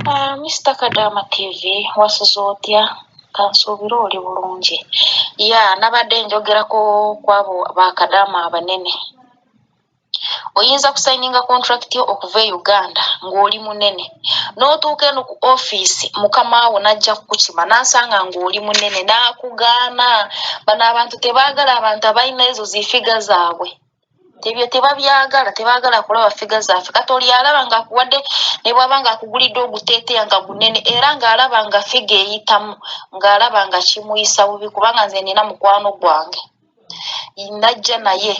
Mr. Kadama TV wasuzotya kansubira oli bulungi nabadde njogerako kwabo bakadama abanene oyinza kusaininga contract okuva e Uganda ng'oli munene n'otuuka eno ku office mukama wo najja kukukima n'asanga ng'oli munene n'akugaana bano abantu tebaagala abantu abalina ezo zifiga zaabwe tebyo tebaagala kulaba figa zaffe kati oli alaba ng'akuwadde ne bw'aba ng'akugulidde oguteeteeya nga gunene era ng'alaba nga figa eyitamu ng'alaba nga kimuyisa bubi kubanga nze nina mukwano gwange najja naye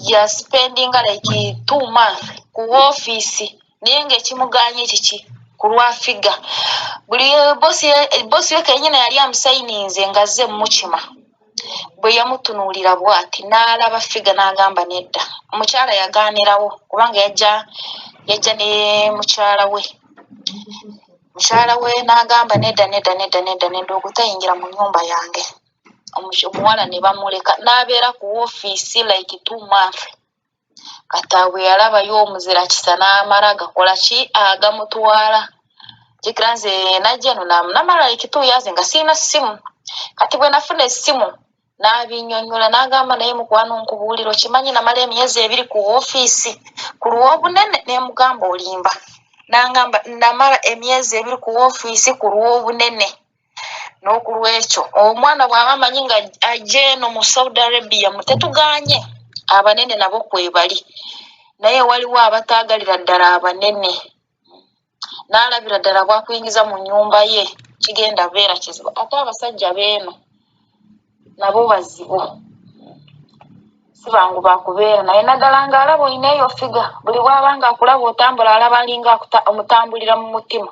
yaspendinga like 2 months ku office naye ng'ekimuganye kiki ku lwa figa buli bosi we kenyina yali amusayininze ng'azze mukima bwe yamutunuulira bw'ati n'alaba figa n'agamba nedda omukyala yagaanirawo kubanga yajja ne mukyala we n'agamba nedda ogutayingira mu nnyumba yange omuwala ne bamuleka n'abeera ku office like 2 months kata bwe yalabayo omuzira kisa n'amala gakola ki agamutwala kikira nze najja eno namala like 2 years nga sirina ssimu kati bwe nafuna essimu n'abinnyonnyola n'agamba naye mukwano nkubuuliro kimanyi namala emyezi 2 ku office ku lw'obunene ne mugamba olimba n'angamba namala emyezi 2 ku office ku lw'obunene n'okulwekyo omwana bw'aba amanyi nga ajja eno mu Saudi Arabia mutetuganye abanene nabo kwebali naye waliwo abataagalira ddala abanene n'alabira ddala bwakuyingiza mu nnyumba ye kigenda beera kizibu ate abasajja beeno nabo bazibu si bangu bakubeera naye naddala ng'alaba olina eyo figa buli bw'aba ng'akulaba otambula alaba alinga omutambulira mu mutima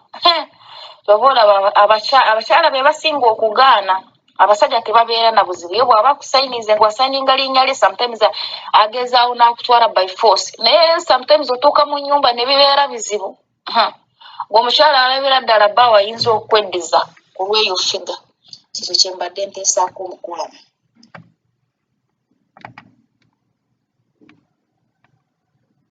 oba olaba abakyala be basinga okugaana abasajja tebabeera na buzibu ye bw'aba akusayinize ng'wasayininga linnya lye sometimes agezaawo n'akutwala by force naye sometimes otuuka mu nnyumba ne bibeera bizibu ng'omukyala alabira ddala bba wayinza okweddiza ku lw'eyo figa kino kye mbadde nteesaako omukwano